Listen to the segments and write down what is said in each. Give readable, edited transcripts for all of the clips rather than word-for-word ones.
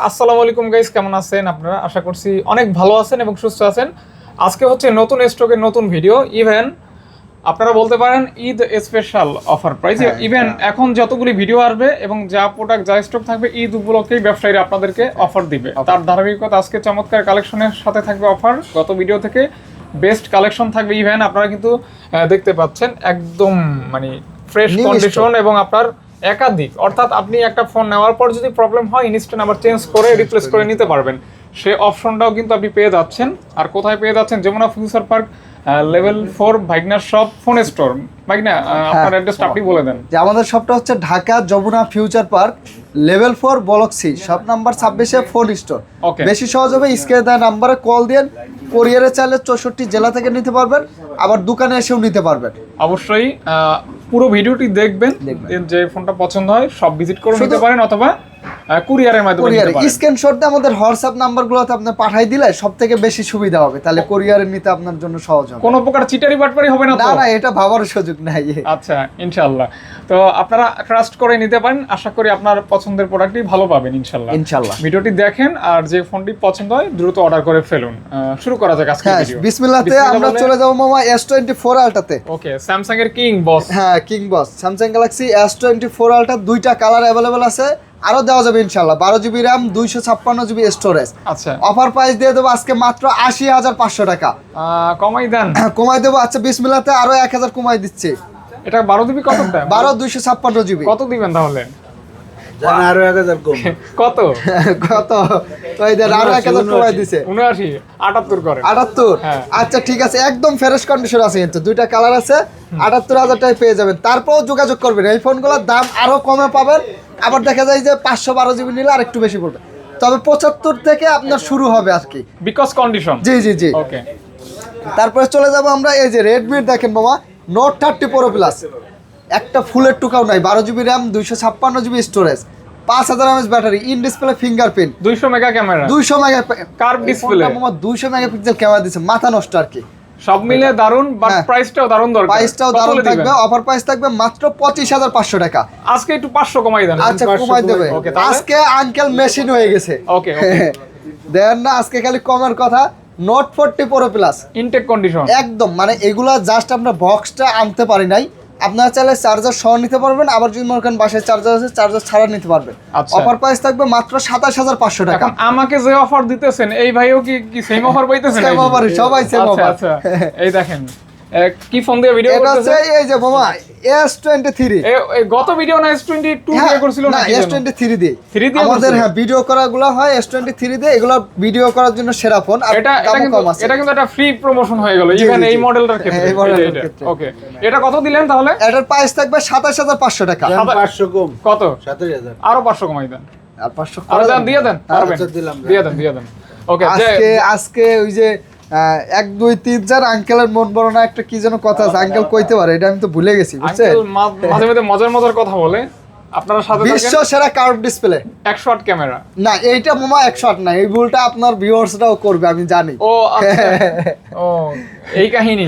আসসালামু আলাইকুম গাইস, কেমন আছেন আপনারা? আশা করছি অনেক ভালো আছেন এবং সুস্থ আছেন। আজকে হচ্ছে নতুন স্টকের নতুন ভিডিও। ইভেন আপনারা বলতে পারেন Eid special offer price. Even এখন যতগুলি ভিডিও আসবে এবং যা প্রোডাক্ট যা স্টক থাকবে ঈদ উপলক্ষেই ব্যবসায়ীরা আপনাদেরকে অফার দিবে। তার ধারাবাহিকতা আজকে চমৎকার কালেকশনের সাথে থাকবে অফার। গত ভিডিও থেকে বেস্ট কালেকশন থাকবে। ইভেন আপনারা কিন্তু দেখতে পাচ্ছেন একদম মানে ফ্রেশ কন্ডিশন এবং আপনার একাধিক, অর্থাৎ আপনি একটা ফোন নেওয়ার পর যদি প্রবলেম হয় ইনস্ট্যান্ট আবার চেঞ্জ করে রিপ্লেস করে নিতে পারবেন, সে অপশনটাও কিন্তু আপনি পেয়ে যাচ্ছেন। আর কোথায় পেয়ে যাচ্ছেন? যমুনা ফিউচার পার্ক লেভেল 4 ভাইগনা শপ ফোন স্টোর। ভাইগনা আপনার অ্যাড্রেসটা আপনি বলে দেন। যে আমাদের শপটা হচ্ছে Dhaka Jamuna future park level 4 block C, shop number 26 এ ফোন স্টোর। বেশি সহজ হবে স্ক্রিনে দেওয়া নাম্বারে কল দেন। কোরিয়ারে চাইলে 64 জেলা থেকে নিতে পারবেন, আবার দোকানে এসেও নিতে পারবেন। অবশ্যই পুরো ভিডিওটি দেখবেন, যে ফোনটা পছন্দ হয় সব ভিজিট করে নিতে পারেন, অথবা কুরিয়ারের মাধ্যমে নিতে পারেন। স্ক্রিনশট দিয়ে আমাদের হোয়াটসঅ্যাপ নাম্বারগুলোতে আপনি পাঠিয়ে দিলে সবথেকে বেশি সুবিধা হবে, তাহলে কোরিয়ারে নিতে আপনার জন্য সহজ হবে। কোনো প্রকার চিটারি বাটপারি হবে না তো? না, এটা ভাবার সুযোগ নাই। আচ্ছা, ইনশাআল্লাহ। তো আপনারা ট্রাস্ট করে নিতে পারেন। আশা করি আপনার পছন্দের প্রোডাক্টই ভালো পাবেন ইনশাআল্লাহ। ভিডিওটি দেখেন আর যে ফোনটি পছন্দ হয় দ্রুত অর্ডার করে ফেলুন। শুরু করা যাক আজকের ভিডিও। বিসমিল্লাহতে আমরা চলে যাব মামা S24 আলট্রাতে। ওকে, স্যামসাং এর কিং বস। হ্যাঁ, কিং বস স্যামসাং গ্যালাক্সি S24 আলট্রা, দুইটা কালার अवेलेबल আছে, আরো দেওয়া যাবে ইনশাআল্লাহ। 12 জিবি RAM, 256 জিবি স্টোরেজ। আচ্ছা, অফার প্রাইস দিয়ে দেবো আজকে মাত্র 80,500 টাকা। কমাই দেন। কমাই দেবো। আচ্ছা, বিসমিল্লাহতে আরো 1000 কমাই দিচ্ছি। এটা 12 জিবি কত দাম? 12 256 জিবি। কত দিবেন তাহলে? জানা আরো 1000 কম। কত কত? ওই দেন আরো 1000 কমাই দিছে। 79 78 করে। 78? আচ্ছা ঠিক আছে, একদম ফ্রেশ কন্ডিশন আছে, কিন্তু দুইটা কালার আছে। 78,000 টাকায় পেয়ে যাবেন। তারপরও যোগাযোগ করবেন, এই ফোনগুলোর দাম আরো কমে পাবেন। আবার দেখা যায় যে 512 জিবি নিলে আর একটু বেশি পড়বে, তবে 75 থেকে আপনার শুরু হবে আর কি, বিকজ কন্ডিশন। জি। ওকে, তারপরে চলে যাব আমরা এই যে রেডমির, দেখেন বাবা, নোট 30 প্রো প্লাস, একটা ফুলের টুকাও নাই, 12 GB RAM, 256 GB storage, 5000 mAh battery, in display fingerprint, 200 mega camera, 200 mega curve display, মামা 200 মেগাপিক্সেল ক্যামেরা দিচ্ছে, মাথা নষ্ট আর কি। সব মিলে দারুন, বাট প্রাইসটাও দারুন দরকার। প্রাইসটাও দারুন থাকবে। অফার প্রাইস থাকবে মাত্র 25,500 টাকা। আজকে একটু 500 কমাই দেন। আচ্ছা, কমাই দেবে। আজকে আঙ্কেল মেশিন হয়ে গেছে। ওকে দেন না, আজকে খালি কমের কথা। Note 40 pro plus, intact condition একদম, মানে এগুলা জাস্ট আমরা বক্সটা আনতে পারি নাই। আপনারা চাইলে চার্জার সহ নিতে পারবেন, আবার যদি মনে করেন বাসায় চার্জার আছে চার্জার ছাড়া নিতে পারবেন। অফার প্রাইস থাকবে মাত্র 27,500 টাকা। এখন আমাকে যে অফার দিতেছেন এই ভাইও কি সেম অফার পাইতেছেন? সেম অফার, সবাই সেম অফার। আচ্ছা, এই দেখেন কি ফোন দিয়ে ভিডিও করতেছে? এই যে মামা S23। এই গত ভিডিও না S22 দিয়ে করছিল না? S23 দিয়ে। 3 দিয়ে আমাদের ভিডিও করাগুলো হয় S23 দিয়ে। এগুলো ভিডিও করার জন্য সেরা ফোন। আর এটা কিন্তু একটা ফ্রি প্রমোশন হয়ে গেল ইভেন এই মডেলটার ক্ষেত্রে। ওকে, এটা কত দিলেন তাহলে? এটার প্রাইস থাকবে 27,500 টাকা। 500 কম। কত? 27,000। আরো 500 কমাই দেন। আর 500 আরো দিয়ে দেন, পারবেন? দিয়ে দেন। ওকে, আজকে ওই যে 1 2 3 4 আঙ্কেলের মন বড় না, একটা কি যেন কথা আছে, আঙ্কেল কইতে পারে, এটা আমি তো ভুলে গেছি, বুঝছেন? আঙ্কেল মাঝে মাঝে মজার কথা বলে। আপনারা সাথে থাকেন। বিশ্ব সেরা কার্ভ ডিসপ্লে, 108 ক্যামেরা। না এইটা মামা 108 না, এই ভুলটা আপনার ভিউয়ার্সরাও করবে, আমি জানি। ও আচ্ছা, ও এই কাহিনী।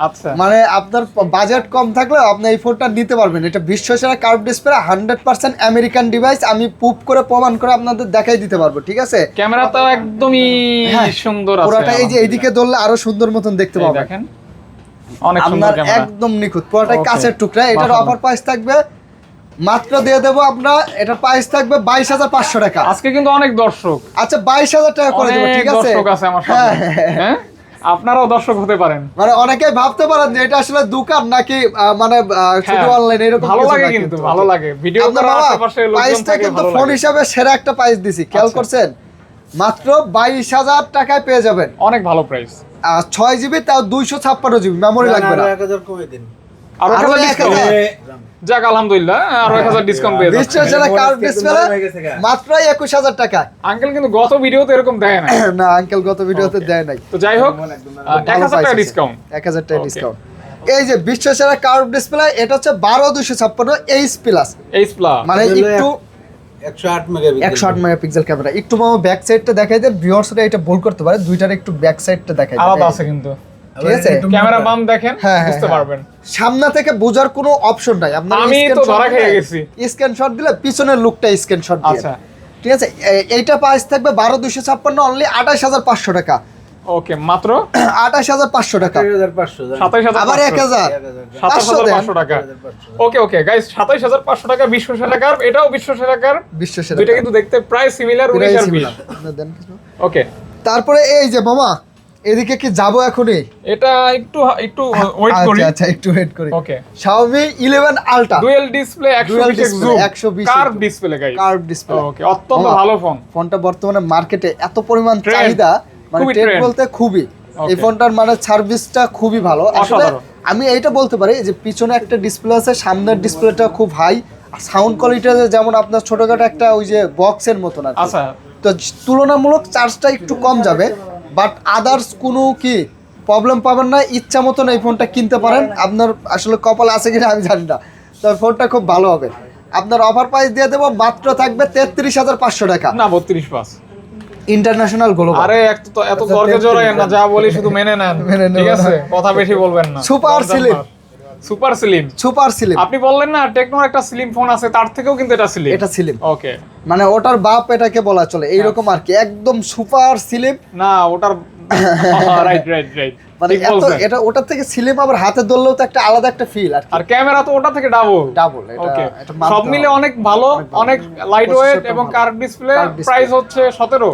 আচ্ছা, মানে আপনার বাজেট কম থাকলে আপনি এই ফোনটা নিতে পারবেন। এটা বিশ্ব সেরা কার্ভ ডিসপ্লে, 100% আমেরিকান ডিভাইস। আমি প্রুফ করে প্রমাণ করে আপনাদের দেখাই দিতে পারবো, ঠিক আছে? ক্যামেরা তো একদমই সুন্দর আছে। পুরোটা এই যে এইদিকে ধরলে আরো সুন্দর মতন দেখতে পাবেন। দেখেন অনেক সুন্দর ক্যামেরা, একদম নিখুঁত, পুরোটা কাঁচের টুকরা। এটার অফার প্রাইস থাকবে মাত্র দিয়ে দেবো আমরা, এটার প্রাইস থাকবে 22,500 টাকা। আজকে কিন্তু অনেক দর্শক। আচ্ছা, 22,000 টাকা করে দেবো, ঠিক আছে? দর্শক আছে আমার সাথে। হ্যাঁ, আপনারাও দর্শক হতে পারেন। মানে অনেকেই ভাবতে পারেন যে এটা আসলে দোকান নাকি মানে শুধু অনলাইন, এরকম ভালো লাগে, কিন্তু ভালো লাগে ভিডিও করার আশেপাশে লোকজন থাকে, কিন্তু ভালো লাগে। ফোন হিসাবে সেরা একটা প্রাইস দিছি, খেয়াল করছেন? মাত্র 22,000 টাকায় পেয়ে যাবেন। অনেক ভালো প্রাইস। 6 জিবি, তাও 256 জিবি মেমোরি লাগবে না। 1000 কমে দিন। আরো 1000 যাক, আলহামদুলিল্লাহ, আরো 1000 ডিসকাউন্ট পেয়ে যাবেন। বিশ্ব সেরা কার্ভ ডিসপ্লে মাত্র 21,000 টাকা। আঙ্কেল কিন্তু গত ভিডিওতে এরকম দেয় না। না, আঙ্কেল গত ভিডিওতে দেয় নাই। তো যাই হোক, 1000 টাকা ডিসকাউন্ট। 1000 টাকা ডিসকাউন্ট। এই যে বিশ্ব সেরা কার্ভ ডিসপ্লে, এটা হচ্ছে 12256 এইচ প্লাস, মানে একটু 108 মেগাপিক্সেল ক্যামেরা। একটু মামা ব্যাক সাইডটা দেখাই দেন, ভিউয়ার্সরা এটা ভুল করতে পারে, দুইটার একটু ব্যাক সাইডটা দেখাই দেন। আলাদা আছে কিন্তু, ঠিক আছে? ক্যামেরা বাম দেখেন, বুঝতে পারবেন। সামনে থেকে বোঝার কোনো অপশন নাই, আপনারা আমি তো ধরা খেয়ে গেছি। স্ক্রিনশট দিলে পিছনের লুকটা স্ক্রিনশট দিয়ে। আচ্ছা, ঠিক আছে, এইটা প্রাইস থাকবে 12256 অনলি 28500 টাকা। ওকে, মাত্র 28500 টাকা, 2500 আবার 1000 27500 টাকা। ওকে ওকে গাইস, 27500 টাকা বিশ্ব সেরা কার্ভ, এটাও বিশ্ব সেরা কার্ভ। বিশ্ব সেরা দুইটা কিন্তু দেখতে প্রায় সিমিলার, 19 আর 20। ওকে, তারপরে এই যে মামা এদিকে কি যাবো এখনই? এটা একটু একটু ওয়েট করি। আচ্ছা একটু ওয়েট করি। Okay, Xiaomi 11 Ultra dual display 120 zoom 120 curve display guys, curve display. Okay, অত্যন্ত ভালো ফোন। ফোনটা বর্তমানে মার্কেটে এত পরিমাণ Trend, চাহিদা, মানে খুবই ট্রেন্ড trend। বলতে খুবই। Okay. এই ফোনটার মানে সার্ভিসটা খুবই ভালো আসলে। অসাধারণ। আমি এইটা বলতে পারি যে পিছনে একটা ডিসপ্লে আছে, সামনের ডিসপ্লেটা খুব হাই, আর সাউন্ড কোয়ালিটি যেমন আপনার ছোটখাটো একটা ওই যে বক্সের মতন আর কি। আচ্ছা, তো তুলনামূলক চার্জটা একটু কম যাবে, বাট আদার্স কোনো কি প্রবলেম পাবেন না। ইচ্ছা মতন এই ফোনটা কিনতে পারেন, আপনার আসলে কপাল আছে কিনা আমি জানি না, তবে ফোনটা খুব ভালো হবে। আপনার অফার প্রাইস দিয়ে দেবো, মাত্র থাকবে 33500 টাকা, না 32 পাস। International global. আরে এত তর্কে জড়ায়েন না, যা বলি শুধু মেনে নেন, মেনে নেব ঠিক আছে? না। কথা বেশি বলবেন না। Super slim, super slim, super slim. আপনি বললেন না টেকনোর একটা স্লিম ফোন আছে, তার থেকেও কিন্তু এটা স্লিম। এটা স্লিম, ওকে, মানে ওটার বাপ এটাকে বলা চলে, এইরকম আর কি, একদম সুপার স্লিম। না ওটার রাইট রাইট রাইট, মানে এত এটা ওটার থেকে স্লিম, আবার হাতে ধরলেও তো একটা আলাদা একটা ফিল আর কি। আর ক্যামেরা তো ওটা থেকে ডাবল। ডাবল, ওকে, এটা মানতে সব মিলে হবে। অনেক ভালো, অনেক লাইট ওয়েট Processor-টা এবং ভালো। Curve display. Curved display। Price হচ্ছে 17।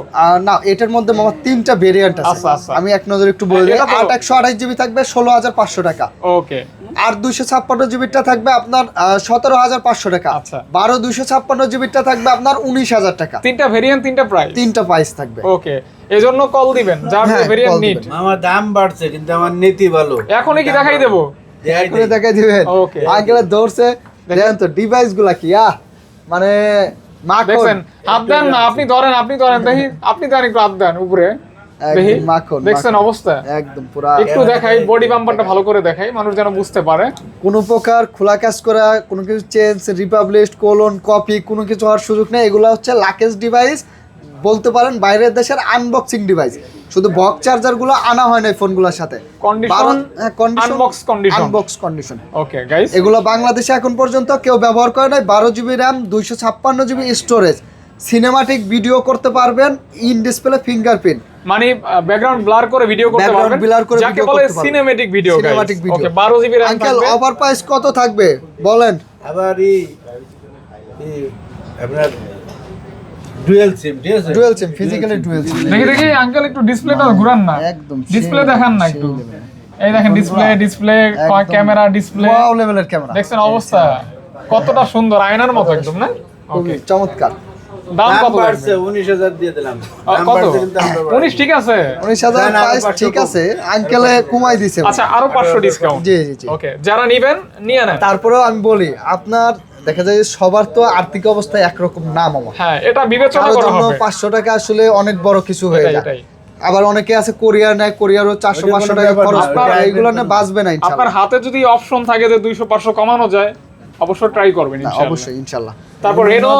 না এটার মধ্যে মামা 3টা ভেরিয়েন্ট আছে। আচ্ছা, আচ্ছা। আমি এক নজর একটু বলে দিই। এটা তো- 8 128 জিবি থাকবে 16500 টাকা, ওকে, আর 256 জিবিটা থাকবে আপনার 17500 টাকা, আচ্ছা। 12 256 জিবিটা থাকবে আপনার 19000 টাকা। তিনটা ভেরিয়েন্ট, তিনটা প্রাইস। 3টা প্রাইস থাকবে। ওকে, এজন্য কল দিবেন যার হ্যাঁ, ভেরিয়েন্ট call নিড। দিবেন। আমার দাম বাড়ছে কিন্তু আমার নীতি ভালো। এখনই কি দেখাই দেবো? দেখাই করে দেই। দেখাই দিবেন। Okay. আঙ্কেলের দৌড়ছে, দেখেন তো ডিভাইস গুলা কি মানে মাখন, দেখছেন, হাত দেন না, আপনি ধরেন দেখি, আপনি দেন একটু হাত দেন উপরে দেখি, একদম মাখন, দেখছেন মাখন। অবস্থা? একদম পুরা একটু দেখাই, বডি বাম্পারটা ভালো করে দেখাই, মানুষ যেন বুঝতে পারে। কোনো প্রকার খোলা কাজ করা, কোনো কিছু চেঞ্জ, রিপাবলিশ, কোলন, কপি, কোনো কিছু হওয়ার সুযোগ নেই। এগুলো হচ্ছে লাকেজ ডিভাইস, বলতে পারেন বাইরের দেশের আনবক্সিং ডিভাইস। শুধু বক্স চার্জার গুলো আনা হয় না এই ফোনগুলোর সাথে। Condition unbox condition. Unbox condition. Okay guys, এগুলো বাংলাদেশে এখন পর্যন্ত কেউ ব্যবহার করে নাই। 12 GB RAM, 256 GB storage, cinematic video করতে পারবেন, ইন ডিসপ্লে ফিঙ্গারপ্রিন্ট, মানে ব্যাকগ্রাউন্ড ব্লার করে ভিডিও করতে Background পারবেন, blur করে যাকে video বলে করতে পারবেন। Cinematic video. Cinematic video। ওকে, 12 জিবি র‍্যাম আঙ্কেল থাকবে। অফার প্রাইস কত থাকবে বলেন? আবার আপনার ডুয়াল সিম, ঠিক আছে? Dual SIM, physically dual SIM. দেখি আঙ্কেল একটু ডিসপ্লেটা ঘুরান না, একদম ডিসপ্লে সেই দেখান না level, একটু। সেই level। এই দেখেন ডিসপ্লে একদম ক্যামেরা, ডিসপ্লে ওয়াও লেভেলের ক্যামেরা, দেখছেন অবস্থা কতটা সুন্দর, আয়নার মতো একদম না? খুবই ওকে, চমৎকার। দাম দাম কত বাড়ছে, 19000 দিয়ে দিলাম। দাম কত? বাড়ছে কিন্তু আমরা 19 ঠিক আছে। 19000 না, না, প্রাইস 500 ঠিক আছে, আঙ্কেলে কমাই দিছে। আচ্ছা, আরো 500 ডিসকাউন্ট। জি জি জি। ওকে, যারা নিবেন নিয়ে নেন। তারপরেও আমি বলি, আপনার দেখা যায় যে সবার তো আর্থিক অবস্থা একরকম না মামা। হ্যাঁ, এটা বিবেচনা কারোর করা জন্য হবে। 500 টাকা আসলে অনেক বড় কিছু হয়ে এটাই, যায়। এটাই। আবার অনেকে আছে কোরিয়ার নেয়, কোরিয়ারও 400 ওটা 500 কোনো টাকা ব্যাপার খরচ না, করে, ওটা এইগুলো নিয়ে একদম বাঁচবে না আপনার ইনশাআল্লাহ। হাতে যদি অপশন থাকে যে 200 500 কমানো যায়, অবশ্যই ট্রাই করবেন না, ইনশাআল্লাহ। অবশ্যই ইনশাআল্লাহ। তারপর রেনো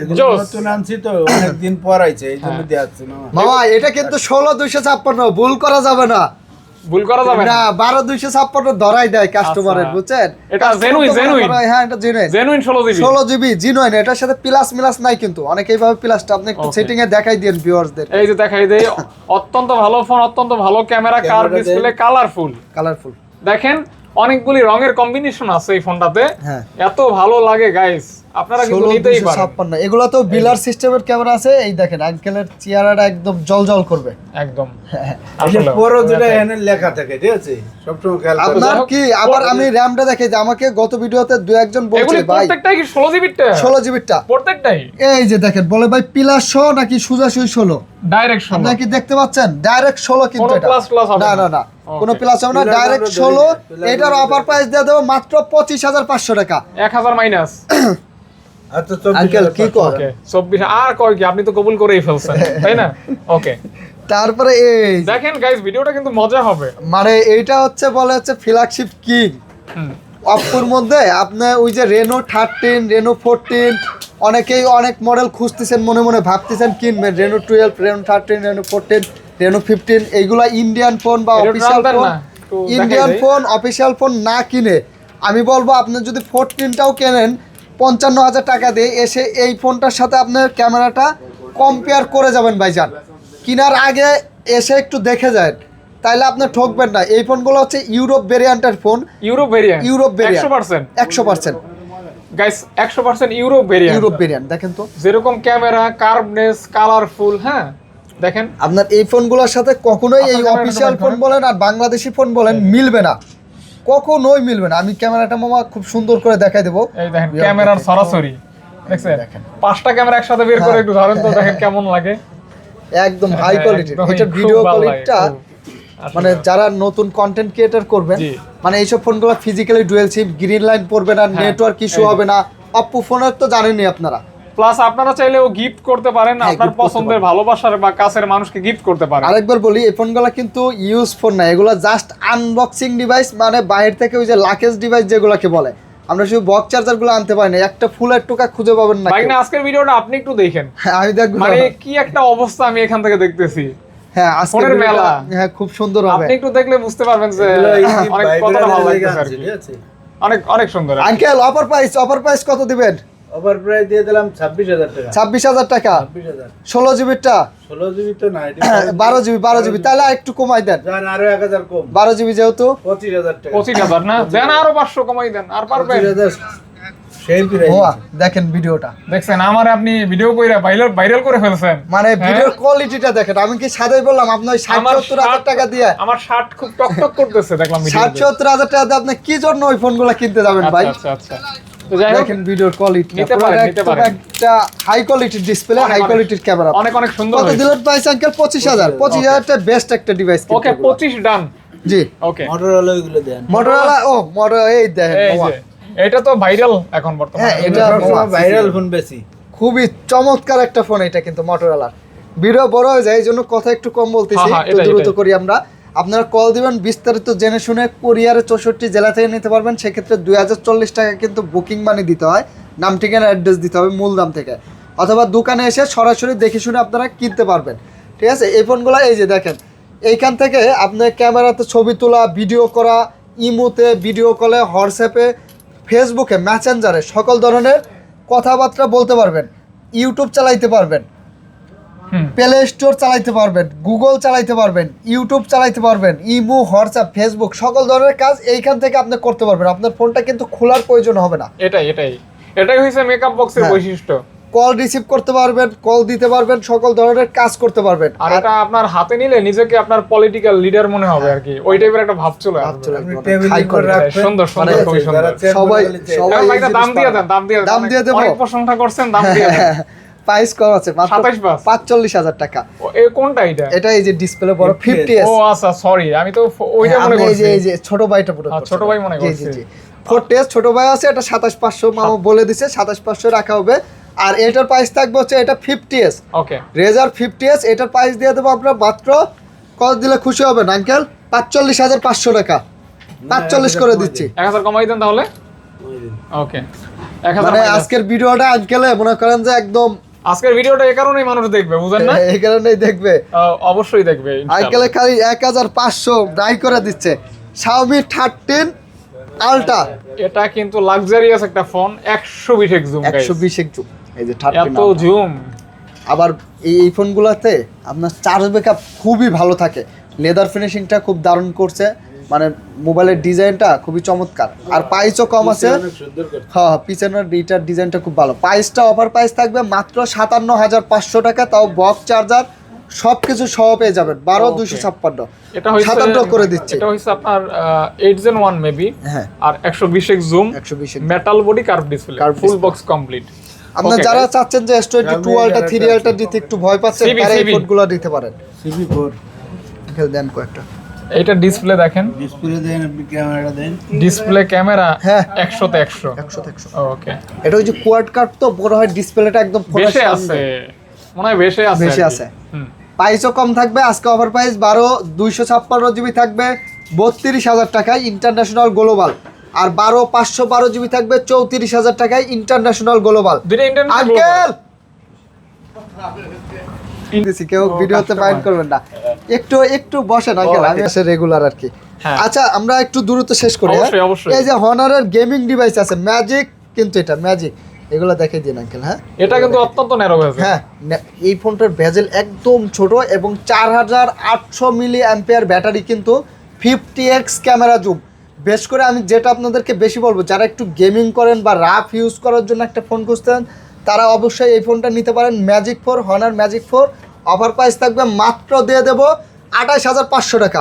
এগুলো জোস। নতুন আনছি তো, অনেকদিন পর আইছে, এই জন্য দিয়ে আসছি মামা। মামা এটা কিন্তু 16256, ভুল করা যাবে না। ভুল করা যাবে না। না 12256 ধরাই দেয় কাস্টমারের, আচ্ছা। বুঝছেন? এটা Customer genuine, তো মনে genuine। করে, হ্যাঁ এটা genuine. Genuine 16 GB. 16 GB genuine, এটার সাথে প্লাস মিলাস নাই কিন্তু। অনেকে এইভাবে প্লাসটা আপনি একটু Okay. সেটিং এ দেখাই দেন ভিউয়ারদের। এই যে দেখাই দেই, অত্যন্ত ভালো ফোন, অত্যন্ত ভালো ক্যামেরা, কার ক্যামেরা ডিসপ্লে, দেন। কালারফুল। কালারফুল। দেখেন অনেকগুলি রঙের কম্বিনেশন আছে এই ফোনটাতে, হ্যাঁ। এত ভালো লাগে গাইস, আপনারা কিন্তু নিতেই পারেন 16256, এগুলো তো বিলার সিস্টেমের ক্যামেরা আছে। এই দেখেন আঙ্কেলের চেহারাটা একদম জলজল করবে। একদম। এই যে আসলে বড় যেটা এখানে লেখা থাকে, ঠিক আছে? সবসময় খেয়াল করবেন। আপনার যাই হোক, কি আবার আমি র্যামটা দেখাই যে আমাকে গত ভিডিওতে দু একজন বলছে এগুলি ভাই প্রত্যেকটাই কি 16 জিবিটা? 16 জিবিটা, প্রত্যেকটাই এই যে দেখেন বলে ভাই প্লাস 100 নাকি সোজাসুজি 16। ডাইরেক্ট 16। আপনারা কি দেখতে পাচ্ছেন? ডাইরেক্ট 16 কিন্তু কোনো এটা। প্লাস হবে না না। না না, Okay. কোনো প্লাস হবে না, Plus ডাইরেক্ট আমরা 16। ধরি না, plus এটার আমরা অফার প্রাইস দিয়ে দেবো মাত্র 25500 টাকা। 1000 মাইনাস। আচ্ছা, 24,500 আঙ্কেল কি কর? ওকে, 24 আর কয় কি, আপনি তো কবুল করেই ফেলছেন, তাই না? ওকে, তারপরে এই যে, দেখেন গাইস ভিডিওটা কিন্তু মজা হবে। মানে এইটা হচ্ছে বলে হচ্ছে ফ্ল্যাগশিপ কিং। হুম। অপ্পোর মধ্যে আপনার ওই যে রেনো 13, রেনো 14, অনেকেই অনেক মডেল খুঁজতেছেন, মনে মনে ভাবতেছেন কিনবেন। রেনো 12, রেনো 13, রেনো 14, রেনো 15, এইগুলা ইন্ডিয়ান ফোন বা এটা অফিসিয়াল দেন ফোন, না, একটু দেখাই ইন্ডিয়ান দেই। ফোন অফিসিয়াল ফোন না কিনে আমি বলবো আপনি যদি 14টাও কেনেন 55,000 টাকা দিয়ে এসে এই ফোনটার সাথে আপনার ক্যামেরাটা কম্পেয়ার করে যাবেন ভাইজান। কেনার আগে এসে একটু দেখে যায়, তাইলে আপনি ঠকবেন না। এই ফোনগুলো হচ্ছে ইউরোপ ভেরিয়েন্টের phone. Europe variant, Europe variant 100%, 100% guys 100% Europe variant. Europe variant দেখেন তো, যেরকম ক্যামেরা, কার্ভনেস, কালারফুল, হ্যাঁ দেখেন। আপনার এই ফোনগুলোর সাথে কখনোই এই আপনার অফিসিয়াল ক্যামেরাটা ফোন বলেন আর বাংলাদেশি ফোন বলেন মিলবে না, কখনোই মিলবে না। আমি ক্যামেরাটা মামা খুব সুন্দর করে দেখাই দেবো। এই দেখেন ক্যামেরার সরাসরি দেখছেন, দেখেন। 5টা ক্যামেরা একসাথে বের করে হ্যাঁ। একটু ধরেন তো, দেখেন কেমন লাগে। একদম হাই কোয়ালিটির। একদমই এটা খুব ভিডিও ভালো লাগে, কোয়ালিটিটা খুব। আসলে। মানে যারা নতুন কন্টেন্ট ক্রিয়েটর করবেন, জি। মানে এইসব ফোনগুলো ফিজিক্যালি ডুয়েল সিম, গ্রিন লাইন পড়বে না, হ্যাঁ, নেটওয়ার্ক ইস্যু এই হবে না। অপ্পো ফোনের তো জানেনই আপনারা। প্লাস আপনারা চাইলেও গিফট করতে পারেন, হ্যাঁ, আপনার gift করতে পছন্দের পারেন। ভালোবাসার বা কাছের মানুষকে গিফট করতে পারেন। আরেকবার বলি, এই ফোনগুলো কিন্তু ইউজ ফোন না, এগুলো জাস্ট আনবক্সিং ডিভাইস, মানে বাইরে থেকে ওই যে লাকেজ ডিভাইস যেগুলোকে বলে। আমরা শুধু বক্স চার্জার গুলো আনতে পারি না, একটা ফুলের টোকা খুঁজে পাবেন না ভাই কেউ। না, আজকের ভিডিওটা আপনি একটু দেখেন, হ্যাঁ, আমি দেখবো। মানে কি একটা অবস্থা আমি এখান থেকে দেখতেছি। হ্যাঁ, আজকের ফোনের ভিডিওটা, মেলা। হ্যাঁ, খুব সুন্দর হবে। আপনি একটু দেখলে বুঝতে পারবেন যে এগুলো এই যে অনেক ভাই কতটা ভালো ব্রাদারের লাগতেছে আর লেগে কি। আছে, ঠিক আছে? অনেক অনেক সুন্দর। আঙ্কেল, অফার প্রাইস কত দিবেন? ওভার প্রাইস দিয়ে দিলাম 26,000 টাকা। 26,000 টাকা। 26,000 16 জিবিটা, 16 জিবি তো না, এটা 12 জিবি, তাহলে একটু কমাই দেন। জান আরো 1000 কম, 12 জিবি যেহেতু 25,000 টাকা। 25,000 না, দেন আরো 500 কমাই দেন, আর পারবেন। 25,000 সেই প্রাইস। হোয়া, দেখেন ভিডিওটা, দেখছেন আমার আপনি ভিডিও কইরা ভাইরাল করে ফেলছেন। মানে হ্যাঁ? ভিডিওর কোয়ালিটিটা দেখেন। আমি কি সাদাই বললাম আপনি ওই 60-70,000 টাকা দিয়ে, আমার শার্ট খুব টকটক করতেছে দেখলাম ভিডিওতে। 60-70,000 টাকা দিয়ে আপনি কি জন্য ওই ফোনগুলো কিনতে যাবেন ভাই? আচ্ছা আচ্ছা। তো যাই হোক, দেখেন ভিডিওর কোয়ালিটি, নিতে পারেন, নিতে পারেন। একটা হাই কোয়ালিটির ডিসপ্লে, হাই কোয়ালিটির ক্যামেরা। অনেক অনেক সুন্দর কত হয়েছে। দিলেন প্রাইস আঙ্কেল? 25,000। 25,000 টা বেস্ট একটা ডিভাইস। ওকে 25 ডান। জি, ওকে মোটরোলা ওইগুলো দেন। মোটরোলা, এই দেখেন এই বাবা। যে এটা তো ভাইরাল এখন বর্তমানে। হ্যাঁ, এটা এটা সবসময় ভাইরাল ফোন বেশি। খুবই চমৎকার একটা ফোন এটা, কিন্তু মোটরোলার। ভিডিও বড় হয়ে যায়, এই জন্য কথা একটু কম বলতেছি, হ্যাঁ, একটু এটাই, দ্রুত এটাই। করি আমরা। আপনারা কল দিবেন, বিস্তারিত জেনে শুনে কুরিয়ারে 64 জেলা থেকে নিতে পারবেন। সেক্ষেত্রে 2040 টাকা কিন্তু বুকিং মানি দিতে হয়, নাম ঠিকানা অ্যাড্রেস দিতে হবে মূল দাম থেকে, অথবা দোকানে এসে সরাসরি দেখে শুনে আপনারা কিনতে পারবেন। ঠিক আছে, এই ফোনগুলো এই যে দেখেন, এইখান থেকে আপনার ক্যামেরাতে ছবি তোলা, ভিডিও করা, ইমোতে, ভিডিও কলে, হোয়াটসঅ্যাপে, ফেসবুকে, মেসেঞ্জারে সকল ধরনের কথাবার্তা বলতে পারবেন। ইউটিউব চালাইতে পারবেন, হুম। প্লে স্টোর চালাইতে পারবেন, গুগল চালাইতে পারবেন, ইউটিউব চালাইতে পারবেন, ইমো, হোয়াটসঅ্যাপ, ফেসবুক, সকল ধরনের কাজ এইখান থেকে আপনি করতে পারবেন। আপনার ফোনটা কিন্তু খোলার প্রয়োজন হবে না। এটাই হইছে মেকআপ বক্সের হ্যাঁ। বৈশিষ্ট্য। কল রিসিভ করতে পারবেন, কল দিতে পারবেন, সকল ধরনের কাজ করতে পারবেন। আর এটা আপনার হাতে নিলে নিজেকে আপনার পলিটিক্যাল লিডার মনে হবে আর কি, ওই টাইপের একটা ভাব চলে আসবে। আপনি টেবিলের হাই উপর কোয়ালিটি, রাখবেন। সুন্দর, সুন্দর, মানে খুবই সুন্দর। যারা চেয়ার সবাই- বলে দিচ্ছে, সবাই- এখন ভাই এই জিনিস দাম দিয়ে দেন, পাবেন। দাম দিয়ে দেন। দাম দিয়ে দেবো? অনেক প্রশংসা করছেন, দাম দিয়ে দেন। প্রাইস কম আছে, মাত্র 27,000 45,000 টাকা। এই কোনটা এটা? এটা এই যে ডিসপ্লে বড় 50s। ও আচ্ছা, সরি, আমি তো ওইটা মনে আপনি করছি। এই যে ছোট ভাইটা পুরো হ্যাঁ, ছোট ভাই মনে করছি। 40s ছোট ভাই আছে, এটা 27,500 মামা বলে দিছে, 27,500 রাখা হবে। আর এটার প্রাইস থাকবে হচ্ছে এটা 50s, ওকে রেজার 50s। এটার প্রাইস দিয়ে দেবো আপনার মাত্র, কত দিলে খুশি হবেন আঙ্কেল? 45,500 টাকা, 45 করে দিচ্ছি। 1000 কমাই দেন তাহলে। ওকে 1000 মানে minus। আজকের ভিডিওটা আঙ্কেলে মনে করেন যে একদম, আজকের ভিডিওটা এই কারণেই মানুষ দেখবে, বুঝেন না? এই কারণেই দেখবে। অবশ্যই দেখবে ইনশাআল্লাহ। আঙ্কেলে খালি 1,500 রাই করে দিচ্ছে। Xiaomi 13 Ultra, এটা কিন্তু লাক্সারিয়াস একটা ফোন, 120 এক্স জুম, 120 একটু, এই যে 13 এত জুম। আবার এই ফোনগুলোতে আপনার চার্জ ব্যাকআপ খুবই ভালো থাকে। লেদার ফিনিশিংটা খুব দারুণ করছে, মানে মোবাইলের ডিজাইনটা খুবই চমৎকার। আর প্রাইসও কম আছে। অনেক সুন্দর করে। হ্যাঁ, পিছনের এইটার ডিজাইনটা খুব ভালো। প্রাইসটা অফার প্রাইস থাকবে মাত্র 57,500 টাকা, তাও বক্স চার্জার সবকিছু সহ পেয়ে যাবেন। 12,256 এটা হইছে 57 করে দিচ্ছে। এটা হইছে আপনার 8 Gen 1 মেবি। হ্যাঁ, আর 120 x zoom, 120 metal body, curve display, Curved ফুল display। Box complete. আপনারা যারা চাচ্ছেন যে S22 Ultra 3 Ultra দিতে একটু ভয় পাচ্ছেন, CB তারা এই ফোনগুলো দিতে পারেন। CB4 দেন কয়েকটা। এইটা ডিসপ্লে দেখেন, ডিসপ্লে দেন, আপনি ক্যামেরা দেন। ডিসপ্লে ক্যামেরা হ্যাঁ। 100 তে 100। 100 ওকে, এটা ওই যে কোয়াড কার্ড তো বড় হয়, ডিসপ্লেটা একদম ফোনের বেশে সামনে। আছে, মনে হয় বেশে আছে, বেশি আর কি। আছে। হুম। প্রাইসও কম থাকবে। আজকে অফার প্রাইস 12,256 জিবি থাকবে 32,000 টাকায় ইন্টারন্যাশনাল গ্লোবাল। আর 12,512 জিবি থাকবে 34,000 টাকায় ইন্টারন্যাশনাল গ্লোবাল। দুইটা ইন্টারন্যাশনাল আঙ্কেল দিছি, কেউ ভিডিওতে মাইন্ড করবেন না, একটু একটু বসেন আঙ্কেল, আমি আসে রেগুলার আর কি। হ্যাঁ। আচ্ছা, আমরা একটু দ্রুত শেষ করি। হ্যাঁ? অবশ্যই, অবশ্যই। এই যে হনারের গেমিং ডিভাইস আছে ম্যাজিক, কিন্তু এটা ম্যাজিক এগুলো দেখাই দিন আঙ্কেল। হ্যাঁ, এটা কিন্তু অত্যন্ত ন্যারো হয়েছে। হ্যাঁ, এই ফোনটার বেজেল একদম ছোট এবং 4800 মিলি অ্যাম্পিয়ার ব্যাটারি, কিন্তু 50x ক্যামেরা জুম। বেশ করে আমি যেটা আপনাদেরকে বেশি বলবো, যারা একটু গেমিং করেন বা রাফ ইউজ করার জন্য একটা ফোন খুঁজতেন, তারা অবশ্যই এই ফোনটা নিতে পারেন। Magic 4, honours magic 4। Offer price থাকবে মাত্র দিয়ে দেবো 28500 টাকা।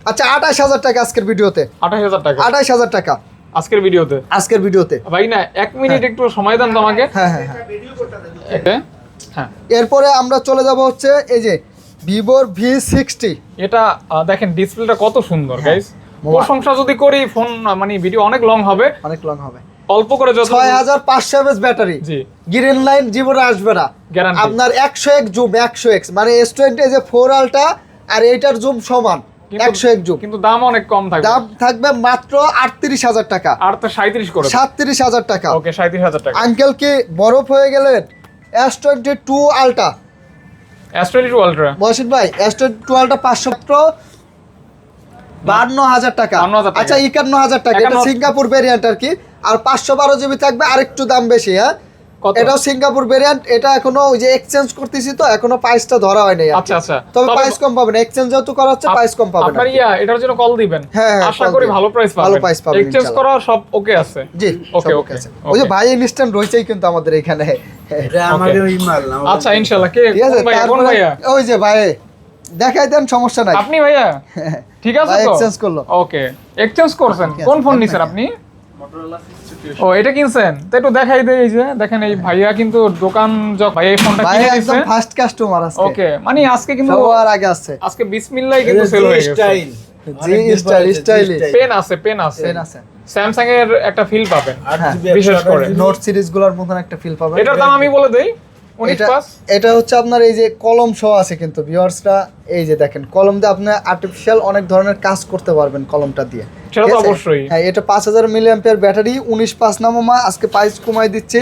আচ্ছা, 28000 টাকা আজকের ভিডিওতে, 28000 টাকা 28000 টাকা আজকের ভিডিওতে। ভাই না 1 মিনিট একটু সময় দেন তো আমাকে। হ্যাঁ হ্যাঁ হ্যাঁ। হ্যাঁ, এরপরে আমরা চলে যাব হচ্ছে এই যে ভিভোর V60। এটা দেখেন ডিসপ্লেটা কত সুন্দর হ্যাঁ। গাইস। প্রশংসা যদি করি ফোন মানে ভিডিও অনেক লং হবে, অনেক লং হবে। অল্প করে যত 6500 mAh ব্যাটারি, জি গ্রিন লাইন জীবনে আসবে না গ্যারান্টি। আপনার 101 জুম, 101 মানে S20 যে 4 আলট্রা আর এইটার জুম সমান 101 জুম। কিন্তু দাম অনেক কম থাকবে। দাম থাকবে মাত্র 38000 টাকা। আর তো 37 করে 37000 টাকা। ওকে 37000 টাকা। আঙ্কেল কি বরফ হয়ে গেলেন? S22 ultra, S22 ultra Mohsin ভাই, S22 আলট্রা 500 মাত্র 52000 টাকা। 52000 টাকা। আচ্ছা, 51000 টাকা। এটা 51 সিঙ্গাপুর ভেরিয়েন্ট আর কি। আর 512 জিবি থাকবে, আরেকটু দাম বেশি। হ্যাঁ, কত? এটাও সিঙ্গাপুর ভেরিয়েন্ট। এটা এখনো ওই যে এক্সচেঞ্জ করতেছি তো এখনো প্রাইসটা ধরা হয়নি। আচ্ছা আচ্ছা। তবে প্রাইস কম পাবেন, এক্সচেঞ্জ যেহেতু করা হচ্ছে প্রাইস কম পাবেন। আপনার এটার জন্য কল দিবেন। হ্যাঁ, আশা call করি দিবেন। ভালো প্রাইস পাবেন। ভালো price পাবেন এক্সচেঞ্জ ইনশাআল্লাহ। করা সব ওকে আছে। জি, ওকে সব ওকে আছে। ওই যে ভাই ইনস্ট্যান্ট রয়েছেই কিন্তু আমাদের এখানে। এটা আমাদের ওই মাল না। আচ্ছা ইনশাআল্লাহ। কে ঠিক আছে, কোন ভাইয়া? কোন তারপরে ভাইয়া? ওই যে ভাই দেখাই দেন, সমস্যা নাই। আপনি ভাইয়া? ঠিক আছে ভাই তো? exchange করলো। ওকে, এক্সচেঞ্জ করছেন। ঠিক আছে, কোন ফোন আপনাকে। নিছেন আপনি? ও, এটা কিনছেন? তো একটু দেখাই দেই। এই যে দেখেন, এই ভাইয়া কিন্তু দোকান ভাই এই ফোনটা ভাই কিনে একদম নিছে। ফার্স্ট কাস্টমার আজকে। ওকে, মানে আজকে কিন্তু সবার আগে আসছে। আজকে বিসমিল্লাহ কিন্তু সেল হয়ে গেছে। স্টাইল স্টাইল পেন আছে, পেন আছে। পেন আছে। স্যামসাং এর একটা ফিল পাবেন। হ্যাঁ, বিশেষ করে নোট সিরিজ গুলোর মতন একটা ফিল পাবেন। এটার দাম আমি বলে দেই 19 এটা পাস। এটা হচ্ছে আপনার এই যে কলম সহ আছে কিন্তু ভিউয়ার্সরা, এই যে দেখেন কলম দিয়ে আপনি আর্টিফিশিয়াল অনেক ধরনের কাজ করতে পারবেন কলমটা দিয়ে। সেটা তো ঠিক আছে? অবশ্যই। হ্যাঁ, এটা 5000 মিলি অ্যাম্পিয়ার ব্যাটারি, 19 পাস নামা আজকে প্রাইস কমাই দিচ্ছে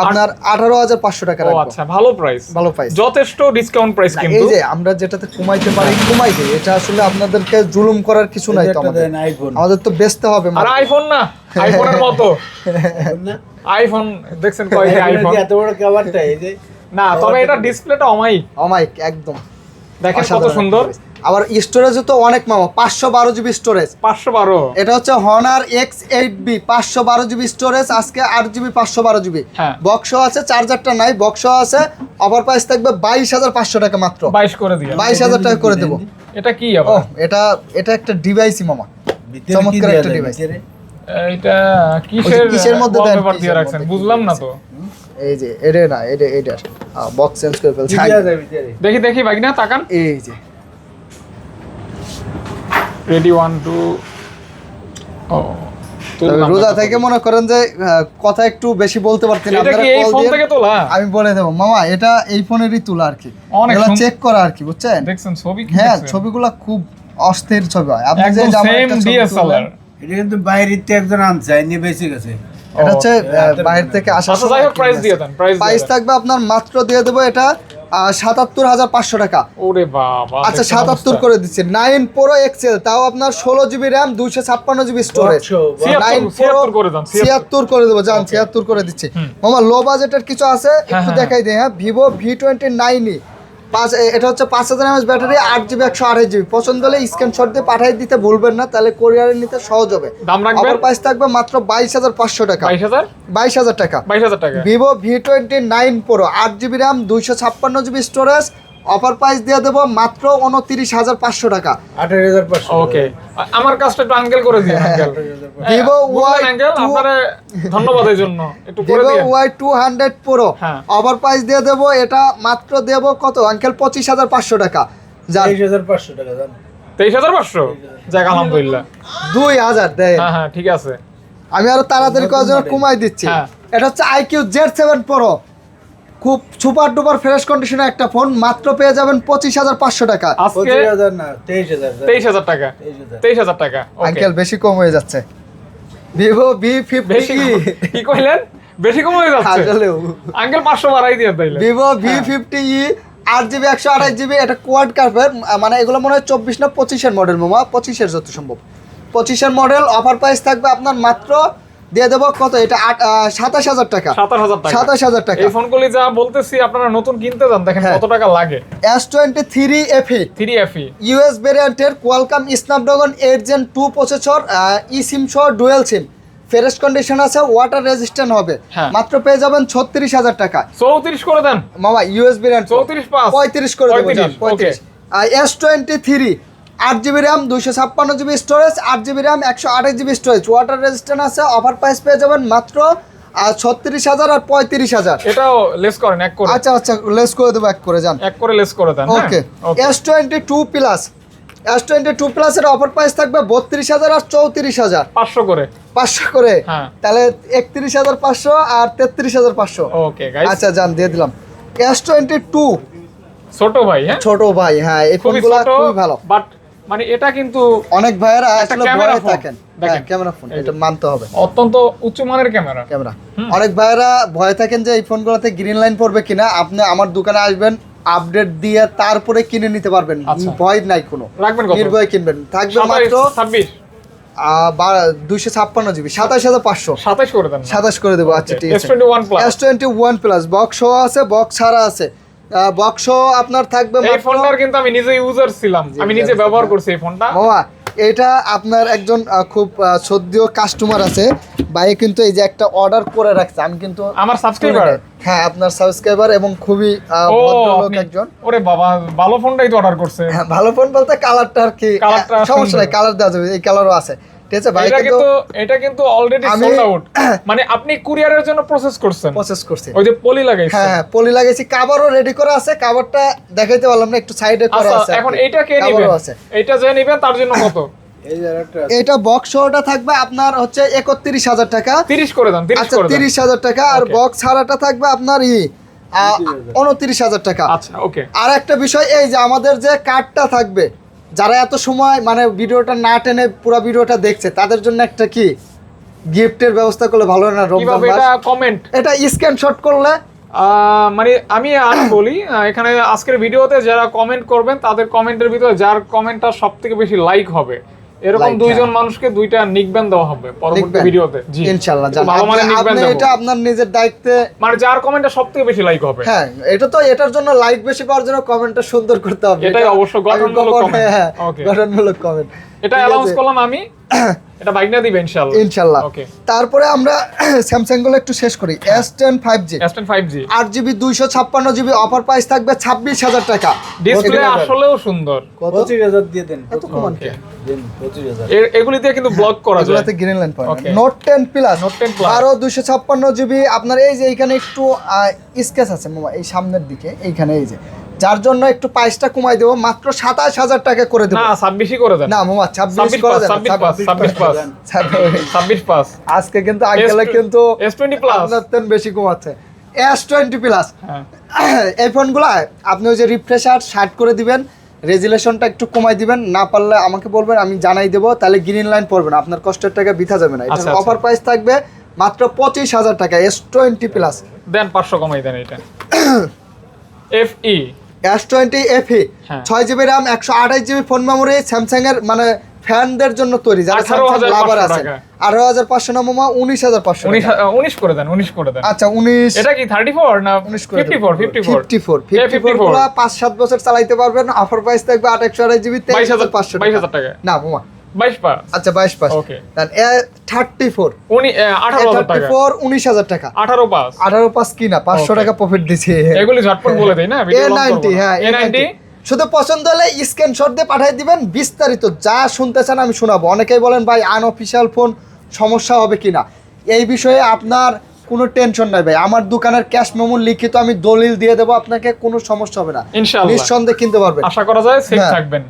আপনার 18500 টাকা ও রাখবো। আচ্ছা, ভালো প্রাইস। ভালো প্রাইস। যথেষ্ট ডিসকাউন্ট প্রাইস কিন্তু। এই যে আমরা যেটাতে কমাইতে পারি কমাই দিই, এটা আসলে আপনাদেরকে জুলুম করার কিছু নাই তো আমাদের। আইফোন আমাদের তো বেচতে হবে আর আইফোন না, আইফোনের মতো না আইফোন দেখছেন কয় যে আইফোন এত বড় কভারটা এই যে না, তবে এটা ডিসপ্লেটা অমাইক। অমাইক একদম দেখেন কত অসাধারণ সুন্দর। একটা device। আবার স্টোরেজও তো অনেক মামা, 512 জিবি স্টোরেজ। 512। এটা হচ্ছে হনার X8B 512 জিবি স্টোরেজ, আজকে 8 জিবি 512 জিবি। হ্যাঁ। বক্সও আছে, চার্জারটা নাই, বক্সও আছে। অফার প্রাইস থাকবে 22500 টাকা মাত্র। 22 করে দিয়ে। 22000 টাকা করে দেবো। এটা কি ও, আবার? এটা একটা ডিভাইসই মামা, ভিতরে কি চমৎকার দেয়া একটা যায় ডিভাইস। ভিতরে? এটা কিসের মধ্যে দেন, ওয়ালপেপার দিয়ে কিসের রাখছেন মধ্যে, বুঝলাম না তো। এই যে এটা না, এটা বক্স চেঞ্জ করে ফেলছি। কি দেয়া যায় ভিতরে? দেখি দেখি ভাগিনা তাকান। এই যে রেডি 1 2 ও তবে রোজা থেকে মনে করেন যে কথা একটু বেশি বলতে পারতেন এটা আপনারা কি এই call ফোন দিয়ে- থেকে তোলা? আমি বলে দেবো মামা, এটা এই ফোনেরই তোলা আর কি। অনেক এগুলা সুন্দর। চেক করা আর কি, বুঝছেন? দেখছেন ছবি কি হ্যাঁ, দেখছেন? ছবিগুলা খুব অস্থির ছবি হয়। আপনি যে একদম জামার সেম একটা ছবি ডিএসএলআর। তুললেন, এটা কিন্তু বাইরের থেকে একজন আনছে আইনি বেশি গেছে এটা হচ্ছে হাতের বাইরে থেকে আসা। আচ্ছা যাই হোক, প্রাইস দিয়ে দেন, প্রাইস থাকবে আপনার মাত্র দিয়ে দেবো এটা 77500 টাকা। ওরে বাবা। আচ্ছা, দেখছেন 77 অবস্থা? করে দিচ্ছে। 9 Pro XL, তাও আপনার 16 জিবি র্যাম, 256 জিবি স্টোরেজ। 76 করে দেন, 76 করে দেবো, জান 76 করে দিচ্ছি মামা। লো বাজেটের কিছু আছে একটু হ্যাঁ। দেখাই দিই। হ্যাঁ, ভিভো V29 এটা হচ্ছে 5000 mAh ব্যাটারি, 8 জিবি 128 জিবি। পছন্দ হলে স্ক্রিনশট দিয়ে পাঠিয়ে দিতে ভুলবেন না, তাহলে কোরিয়ারে নিতে সহজ হবে। দাম রাখবেন? অফার প্রাইস থাকবে মাত্র 22500 টাকা। 22000 22000 টাকা। 22000 টাকা। Vivo V29 Pro 8 GB RAM, 256 GB storage. Offer price দিয়ে দেবো মাত্র 29500 টাকা। 18500 ওকে, আমার কাজটা একটু আঙ্কেল করে দিন আঙ্কেল। ভিভো ওয়াই আঙ্কেল আপনারে ধন্যবাদ এই জন্য, একটু করে ভিভো দিন। Y200 Pro হ্যাঁ। অফার প্রাইস দিয়ে দেবো এটা মাত্র দেবো কত আঙ্কেল, 25500 টাকা। যান 23500 টাকা জান 23500। যাক আলহামদুলিল্লাহ। 2000 দেয়। হ্যাঁ হ্যাঁ ঠিক আছে। আমি আরো তাড়াতাড়ি করার জন্য কমাই দিচ্ছি। হ্যাঁ। এটা হচ্ছে IQ Z7 Pro, খুব সুপার ডুপার ফ্রেশ কন্ডিশনে একটা ফোন, মাত্র পেয়ে যাবেন 25500 টাকা। আজকে 25000 না 23000 23000 টাকা। 23000 টাকা। ওকে, আঙ্কেল বেশি কম হয়ে যাচ্ছে। ভিভো বেশি V50 কি কইলেন? বেশি কম হয়ে যাচ্ছে আসলেও আঙ্কেল, 500 বাড়াই দিয়ে তাইলে। ভিভো V50 8 জিবি 128 জিবি, এটা কোয়াড কার্ভের, মানে এগুলো মনে হয় 24 না 25 এর মডেল মামা, 25 এর যত সম্ভব 25 এর মডেল। অফার প্রাইস থাকবে আপনার মাত্র দিয়ে দেবো কত এটা 27,000 টাকা 27,000 টাকা 27,000 টাকা এই ফোনগুলি যা বলতেছি আপনারা নতুন কিনতে যান দেখেন হ্যাঁ। কত টাকা লাগে। S23 FE 3FE ইউএস ভেরিয়েন্টের Qualcomm Snapdragon 8 Gen 2 processor, e SIM সহ ডুয়াল সিম, ফ্রেশ কন্ডিশন আছে, ওয়াটার রেজিস্ট্যান্ট হবে, হ্যাঁ। মাত্র পেয়ে যাবেন 36,000 টাকা। 34 করে দেন মামা ইউএস ভেরিয়েন্ট 34 পাস 35 করে দেবো 35 S23 8GB RAM 256GB storage, 8GB RAM 128GB storage, water resistant আছে, অফার প্রাইস পেয়ে যাবেন মাত্র 36,000 আর 35,000। এটাও লেস করেন এক করে আচ্ছা আচ্ছা লেস করে দেবো এক করে যান। এক করে লেস করে দেন। ওকে S22 প্লাস, S22 প্লাস এর অফার প্রাইস থাকবে 32,000 আর 34,000 500 করে 500 করে, হ্যাঁ। তাহলে 31,500 আর 33,500। ওকে গাইস আচ্ছা যান দিয়ে দিলাম। S22 ছোট ভাই, হ্যাঁ ছোট ভাই, হ্যাঁ এই খুবই ফোনগুলো ছোট খুবই ভালো। বাট মানে এটা কিন্তু অনেক ভাইয়েরা একটা আসলে ক্যামেরা ভয়ে ফোন। থাকেন, দেখেন। হ্যাঁ ক্যামেরা ফোন, এটা মানতে হবে, অত্যন্ত উচ্চ মানের ক্যামেরা। ক্যামেরা। অনেক ভাইয়েরা ভয় থাকেন যে এই ফোনগুলোতে গ্রিন লাইন পড়বে কিনা, আপনি আমার দোকানে আসবেন, আপডেট দিয়ে তারপরে কিনে নিতে পারবেন, আচ্ছা। ভয় নাই কোনো, রাখবেন কত? নির্ভয় কিনবেন। থাকবে 27 মাত্র 26 256GB 27,500 27 করে দেন 27 করে দেবো। আচ্ছা ঠিক আছে। S21 plus S21 plus box সহ আছে, বক্স ছাড়া আছে, বক্স সহ আপনার থাকবে এই মাত্র ফোনটার কিন্তু আমি নিজে ইউজার ছিলাম, আমি নিজে ব্যবহার করছি এই ফোনটা। মামা এটা আপনার একজন খুব শ্রদ্ধেয় কাস্টমার আছে ভাই, কিন্তু এই যে একটা অর্ডার করে রাখছে, আমি কিন্তু আমার সাবস্ক্রাইবার। হ্যাঁ আপনার সাবস্ক্রাইবার এবং খুবই ও ভদ্রলোক আপনি- একজন। ওরে বাবা ভালো ফোনটাই তো অর্ডার করছে। হ্যাঁ ভালো ফোন বলতে কালারটা আর কি, কালারটা সমস্যা সুন্দর। নাই, কালার দেওয়া যাবে, এই কালারও আছে, ঠিক আছে ভাই। এটা কিন্তু অলরেডি আমি- সোল্ড আউট, মানে আপনি কুরিয়ারের জন্য প্রসেস করছেন, প্রসেস করছি, ওই যে পলি লাগাইছেন। হ্যাঁ হ্যাঁ পলি লাগাইছি, কাভারও রেডি করা আছে, কাভারটা দেখাইতে পারলাম না, একটু সাইডে করা আচ্ছা আছে, এখন আর কি। এইটা কে কাভারও নেবেন, আছে। এইটা যে নেবেন তার জন্য কত? এই যে একটা এটা বক্স সহটা থাকবে আপনার হচ্ছে 31,000 টাকা। 30 করে দেন 30 আচ্ছা করে দেন 30,000 টাকা, আর Okay. বক্স ছাড়াটা থাকবে আপনার 29,000 টাকা। আচ্ছা ওকে আর একটা বিষয় এই যে আমাদের যে কার্ডটা থাকবে, যারা এত সময় মানে ভিডিওটা না টেনে পুরো ভিডিওটা দেখছে তাদের জন্য একটা কি গিফটের ব্যবস্থা করলে ভালো হয় না রমজান কিভাবে মাস? এটা কমেন্ট এটা স্ক্রিনশট করলে মানে আমি আর বলি এখানে আজকের ভিডিওতে যারা কমেন্ট করবেন তাদের কমেন্টের ভিতরে যার কমেন্টটা সবথেকে বেশি লাইক হবে এরকম Like, দুইজন হ্যাঁ। মানুষকে দুইটা নিকব্যান্ড দেওয়া হবে পরবর্তী লিখবেন। ভিডিওতে। জি ইনশাআল্লাহ একটু ভালো মানের নিকব্যান্ড আপনি এটা আপনার নিজের দায়িত্বে, মানে যার কমেন্টটা সবথেকে বেশি লাইক হবে। হ্যাঁ এটা তো এটার জন্য লাইক বেশি পাওয়ার জন্য কমেন্টটা সুন্দর করতে হবে, এটাই এটা অবশ্য আমি গঠনমূলক কখনো- comment। হ্যাঁ Okay. গঠনমূলক কমেন্ট, এটা অ্যালাউন্স করলাম আমি, এটা বাইক না দিবে ইনশাআল্লাহ। ইনশাআল্লাহ। ওকে তারপরে আমরা স্যামসাং গুলো একটু শেষ করি। S10 5G S10 5G 8GB 256GB offer price থাকবে 26,000 টাকা। ডিসপ্লে আসলেও সুন্দর। কত 25,000 দিয়ে দেন, এত কমান Okay. কে? দিন 25,000। এগুলি দিয়ে কিন্তু ব্লক করা যায়। এগুলাতে গ্রিন লাইন পাবেন। Okay. Note 10 plus Note 10 Plus 256GB আপনার এই যে এইখানে একটু স্কেচ আছে মামা এই সামনের দিকে এইখানে, এই যে যার জন্য একটু প্রাইসটা কমাই দেবো, মাত্র 27,000 টাকা করে দেবো। না 26 করে দেন। না মামা 26 করে দেন, 26 পাস 26 পাস আজকে কিন্তু আঙ্কেলে কিন্তু S20 প্লাস আপনার তেন বেশি কমাচ্ছে। S20 প্লাস হ্যাঁ এই ফোনগুলা আপনি ওই যে রিফ্রেশার 60 করে দিবেন, রেজুলেশনটা একটু কমাই দিবেন, না পারলে আমাকে বলবেন আমি জানাই দেবো, তাহলে গ্রিন লাইন পড়বে না, আপনার কষ্টের টাকা বৃথা যাবে না। আচ্ছা, এটার অফার প্রাইস থাকবে মাত্র 25,000 টাকা। S20 প্লাস দেন 500 কমাই দেন এটা। FE S20 FE হ্যাঁ। 6GB RAM 128GB phone memory, Samsung এর মানে ফ্যানদের জন্য তৈরি, যারা 18,500 লাভার আছে। টাকা। 18,500 না মামা 19,500 টাকা। 19 করে দেন 19 করে দেন। আচ্ছা 19 এটা কি 34 না 19 করে দেবো। 54 54 গুলা 5-7 বছর চালাইতে পারবেন। অফার প্রাইস থাকবে 128GB 23,500 22,000 টাকা। না মামা 22 পাস আচ্ছা 22 পাস। Okay. দেন 34 18,000 টাকা 19,000 টাকা। 18 পাস 18 পাস কিনা 500 Okay. টাকা প্রফিট দিছি। এগুলি ঝটপট বলে দেই না ভিডিও লং করব A90 হ্যাঁ A90 শুধু পছন্দ হলে স্ক্রিনশট দিয়ে পাঠিয়ে দিবেন, বিস্তারিত যা শুনতে চান আমি শোনাবো। অনেকেই বলেন ভাই আনঅফিশিয়াল ফোন সমস্যা হবে কিনা, এই বিষয়ে আপনার কোনো টেনশন নাই ভাই, আমার দোকানের ক্যাশ মেমো লিখিত আমি দলিল দিয়ে দেবো, আপনাকে কোনো সমস্যা হবে না, ইনশাআল্লাহ নিঃসন্দেহে কিনতে পারবেন। আশা করা যায় সেফ হ্যাঁ। থাকবেন।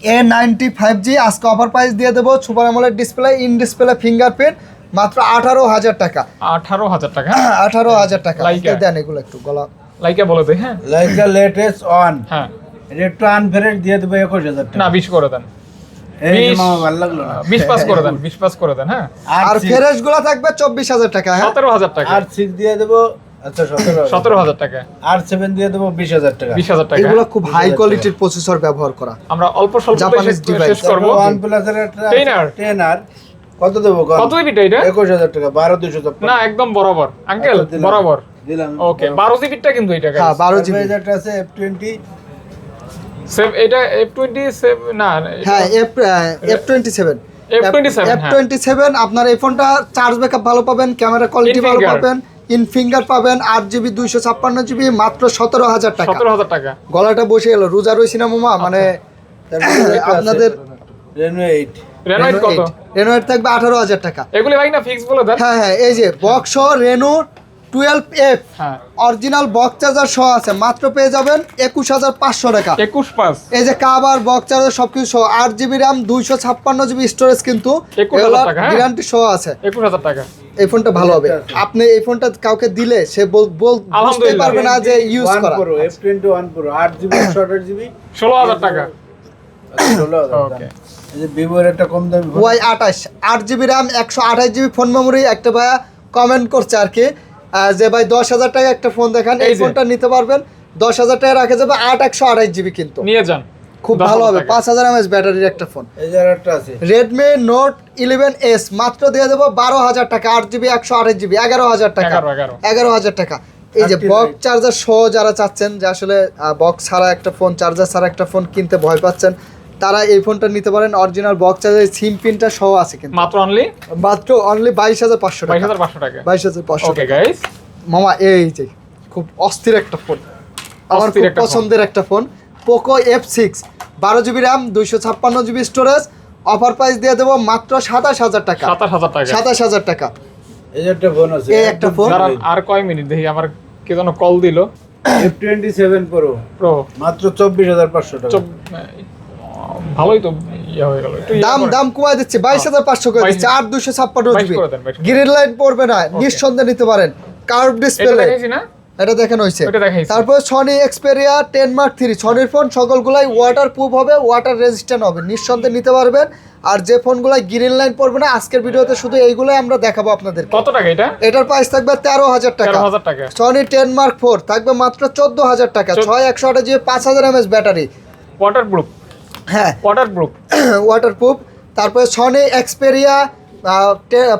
A90 5G আজকে অফার প্রাইস দিয়ে দেবো, super AMOLED display, in display fingerprint, মাত্র 18,000 টাকা। 18,000 টাকা 18,000 টাকা। লাইকা। দেন এগুলো একটু গলা লাইকা বলে দেই। হ্যাঁ লাইকা লেটেস্ট অন হ্যাঁ এটা একটু আনফেয়ার দিয়ে দেবো 21,000 টাকা। না 20 করে দেন। এই যে 20 মামা ভালো লাগলো না। 20 পাস করে দেন 20 পাস করে দেন। হ্যাঁ আর ফ্রেশ গুলো থাকবে 24,000 টাকা। হ্যাঁ 17,000 টাকা আর 6 দিয়ে দেবো, আচ্ছা 17,000 টাকা আর 7 দিয়ে দেবো 20,000 টাকা। 20,000 টাকা। এগুলো খুব হাই কোয়ালিটির প্রসেসর ব্যবহার করা। আমরা অল্প স্বল্প Japanese device। শেষ করব। OnePlus এর একটা Tenor। টেনার কত দেবো কত জিবিটা এটা? 21000 টাকা 12256 না একদম বরাবর আঙ্কেল, আচ্ছা, দিলাম। বরাবর। দিলাম ওকে 12 জিবিটা কিন্তু এটা হ্যাঁ 12 জিবি। এটা আছে F20 সেভ এটা F27 না হ্যাঁ F27 F27 F27 আপনার এই ফোনটা চার্জ ব্যাকআপ ভালো পাবেন, ক্যামেরা কোয়ালিটি ভালো In-finger। পাবেন, ইন ফিঙ্গার পাবেন, 8GB 256GB মাত্র 17000 টাকা। 17000 টাকা। গলাটা বসে গেল, রোজা রইছি না মামা, মানে আপনাদের Reno 8 রেনো কত? রেনো 8 থাকবে 18000 টাকা। এগুলি ভাই না ফিক্স বলে দেন। হ্যাঁ এই যে বক্স সহ রেনো 12F হ্যাঁ অরিজিনাল বক্স চার্জার সহ আছে, মাত্র পেয়ে যাবেন 21500 টাকা। 21 এই যে কাভার বক্স চার্জার সবকিছু সহ, 8GB RAM 256GB স্টোরেজ, কিন্তু 21000 টাকা, হ্যাঁ? গ্যারান্টি সহ আছে। 21000 টাকা। এই ফোনটা ভালো হবে, আপনি এই ফোনটা কাউকে দিলে সে বুঝতে আলহামদুলিল্লাহ। পারবে না যে ইউজ করা। Pro F21 Pro 8GB 128GB 16000 টাকা। 16000 ওকে। এই যে Vivo এর একটা কম দামি phone Y28 8GB RAM 128GB phone memory. একটা ভাইয়া কমেন্ট করছে আর কি যে ভাই 10000 টাকা একটা ফোন দেখান, এই এই যে। ফোনটা নিতে পারবেন 10000 টাকা রাখা যাবে, 128GB কিন্তু নিয়ে যান। খুব 10,000 ভালো হবে, টাকা। 5000 mAh ব্যাটারির একটা ফোন। এই যে আরেকটা আছে Redmi Note 11S মাত্র দিয়ে দেবো 12000 টাকা, 8GB 128GB 11000 টাকা। 11000 টাকা। এই যে 39 বক্স চার্জার সহ যারা চাচ্ছেন যে আসলে বক্স ছাড়া একটা ফোন, চার্জার ছাড়া একটা ফোন কিনতে ভয় পাচ্ছেন, তারা এই ফোনটা নিতে পারেন। অরিজিনাল বক্স চার্জার সিম পিনটা সহ আছে কিন্তু মাত্র অনলি অনলি 22500 টাকা। 22500 টাকা। 22500 ওকে টাকা। গাইস, মামা এই যে খুব অস্থির একটা ফোন, আমার অস্থির খুব একটা ফোন। পছন্দের একটা phone, Poco F6 12GB RAM 256GB storage, offer price দিয়ে দেবো মাত্র 27000 টাকা। 27000 টাকা। 27000 টাকা। এই যে একটা ফোন আছে এই একটা ফোন। দাঁড়ান, আর কয় মিনিট দেখি, আমার কে যেন কল দিল। F27 Pro প্রো মাত্র 24500 টাকা। ভালোই তো ইয়া হয়ে গেল, একটু ইয়া দাম করেন। দাম কমায় দিচ্ছে, 22500 করে 22 দিচ্ছে, 8256GB 22 করে দেন, 22 গ্রিন লাইট পড়বে না, নিঃসন্দেহে নিতে পারেন, কার্ভ এটা ডিসপ্লে। দেখাইছি না? এটা দেখেন হইছে। ওটা দেখাইছি। তারপর সনি এক্সপেরিয়া 10 Mark 3 সনির ফোন সকলগুলাই ওয়াটার প্রুফ হবে, ওয়াটার রেজিস্ট্যান্ট হবে, নিঃসন্দেহে নিতে পারবেন। আর যে ফোনগুলাই গ্রিন লাইন পড়বে না, আজকের ভিডিওতে শুধু এইগুলাই আমরা দেখাবো আপনাদের। কত টাকা এটা? এটার প্রাইস থাকবে 13000 টাকা। 13000 টাকা। সনি 10 Mark 4 থাকবে মাত্র 14000 টাকা, 6128GB 5000 mAh ব্যাটারি। ওয়াটারপ্রুফ, হ্যাঁ ওয়াটারপ্রুফ। ওয়াটারপ্রুফ। তারপরে Sony Xperia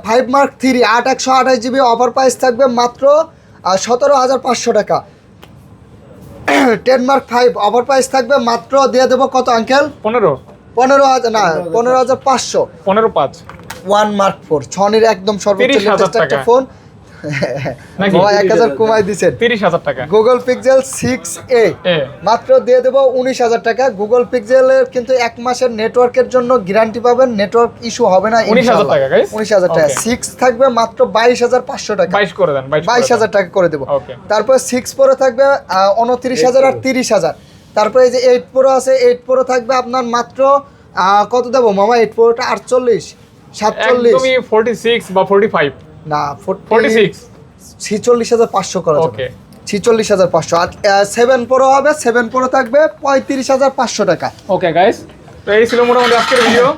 5 Mark 3 8128GB offer price থাকবে মাত্র 17500 টাকা। 10 Mark 5 অফার প্রাইস থাকবে মাত্র দিয়ে দেবো কত আঙ্কেল? 15000 না 15500। 15.5 1 Mark 4 সনির একদম সর্বোচ্চ 30,000 লেটেস্ট একটা টাকা। ফোন। নাকি? বাবা 1000 কমাই দিছেন। 30000 টাকা। গুগল পিক্সেল 6a এ মাত্র দিয়ে দেবো 19000 টাকা। গুগল পিক্সেলের কিন্তু 1 মাসের নেটওয়ার্কের জন্য গ্যারান্টি পাবেন, নেটওয়ার্ক ইস্যু হবে না। 19000 টাকা গাইস। 19000 টাকা। Okay. 6 থাকবে মাত্র 22500 টাকা। 22 করে দেন, 22000 টাকা করে দেবো। ওকে। তারপর 6 প্রো থাকবে 29000 আর 30000। তারপরে এই যে 8 প্রো আছে, 8 প্রো থাকবে আপনার মাত্র কত দেবো মামা? 8 প্রোটা 48 47 একদমই 46 বা 45। না 46 46500 করা যাবে। ওকে। 46500। আর 7 প্রো হবে, 7 প্রো থাকবে 35500 টাকা। ওকে গাইস, তো এই ছিল মোটামুটি আজকের ভিডিও।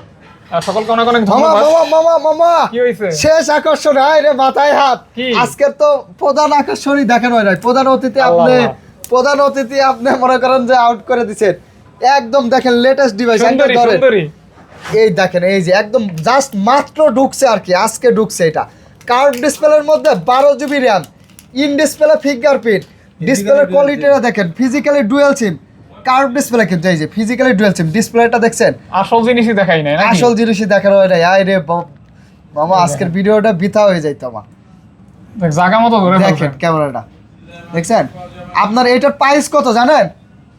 সকলকে অনেক অনেক মামা ধন্যবাদ। মামা মামা মামা কি হইছে? শেষ আকর্ষণ, হায় রে মাথায় হাত। কি? আজকের তো প্রধান আকর্ষণই দেখানো হয় নাই। প্রধান অতিথি আপনি মনে করেন যে আউট করে দিচ্ছেন। একদম দেখেন লেটেস্ট ডিভাইস সুন্দরী সুন্দরী। এই দেখেন, এই যে একদম জাস্ট মাত্র ঢুকছে আর কি, আজকে ঢুকছে এটা। কার্ভ ডিসপ্লের মধ্যে 12GB RAM, in display fingerprint, ডিসপ্লের কোয়ালিটিটা দেখেন, physically dual SIM curve display, কিন্তু এই যে ফিজিক্যালি ডুয়াল সিম ডিসপ্লেটা দেখছেন, আসল জিনিসই দেখাই নাই নাকি? আসল জিনিসই দেখানো হয় নাই। আয় রে মামা, আজকের ভিডিওটা বৃথা হয়ে যাইতো আমার। দেখ জায়গা মতো ধরে দেখেন ফেলছেন। ক্যামেরাটা দেখছেন। আপনার এটার প্রাইস কত জানেন?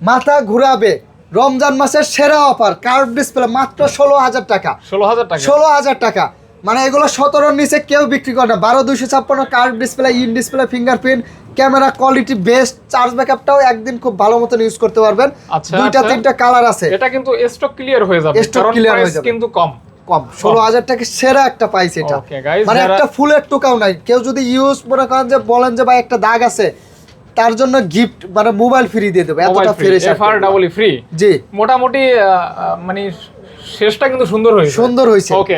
মাথা ঘুরাবে। রমজান মাসের সেরা অফার, কার্ভ ডিসপ্লে মাত্র 16000 টাকা। 16000 টাকা। 16000 টাকা, মানে এগুলো 17 নিচে কেউ বিক্রি করে না। 12256 curve display, in display fingerprint, camera quality best, charge ব্যাকআপটাও একদিন খুব ভালো মতো ইউজ করতে পারবেন। আচ্ছা, দুইটা আচ্ছা। তিনটা কালার আছে। এটা কিন্তু স্টক ক্লিয়ার হয়ে যাবে, Stock কারণ clear হয়ে প্রাইস যাবে। কিন্তু কম। কম 16000 টাকা সেরা একটা প্রাইস এটা। Okay, guys, মানে যারা- একটা ফুলের টুকাও নাই। কেউ যদি ইউজ মনে করেন যে বলেন যে ভাই একটা দাগ আছে, তার জন্য গিফট মানে মোবাইল ফ্রি দিয়ে দেবে, এতটা ফ্রেশ। FR free. জি মোটামুটি মানে শেষটা কিন্তু সুন্দর হয়েছে। সুন্দর হয়েছে। ওকে,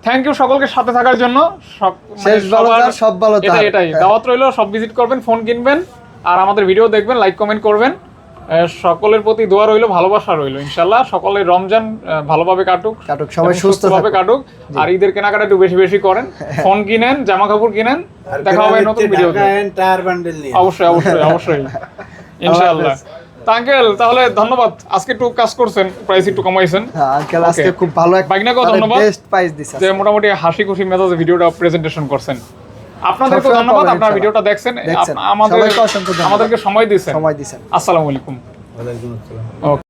থ্যাংক ইউ সকলকে সাথে থাকার জন্য। শেষ ভালো যার সব ভালো তার। এটাই দাওয়াত রইলো, সব ভিজিট করবেন, ফোন কিনবেন, আর আমাদের ভিডিও দেখবেন, লাইক কমেন্ট করবেন। সকলের প্রতি দোয়া রইলো, ভালোবাসা রইলো। ইনশাআল্লাহ সকলের রমজান ভালোভাবে কাটুক, কাটুক, সবাই এবং সুস্থ সুস্থভাবে কাটুক। আর ঈদের কেনাকাটা একটু বেশি বেশি করেন, ফোন কিনেন, জামা কাপড় কিনেন। দেখা হবে নতুন ভিডিওতে। টায়ার বান্ডেল নিয়ে অবশ্যই অবশ্যই অবশ্যই ইনশাআল্লাহ। তা আঙ্কেল তাহলে ধন্যবাদ, আজকে একটু কাজ করছেন, প্রাইস একটু কমাইছেন। হ্যাঁ আঙ্কেল আজকে খুব ভালো একটা বাইকনাকেও ধন্যবাদ, বেস্ট প্রাইস দিছে যে মোটামুটি হাসি খুশি মেজাজে ভিডিওটা প্রেজেন্টেশন করছেন। আপনাদেরকে সবসময় ধন্যবাদ, পাবেন আপনারা ইনশাআল্লাহ। ভিডিওটা দেখছেন, দেখছেন। আমাদের সবাইকে অসংখ্য ধন্যবাদ। আমাদেরকে সময় দিয়েছেন। সময় দিছেন। আসসালামু আলাইকুম। ওয়ালাইকুম আসসালাম। ওকে।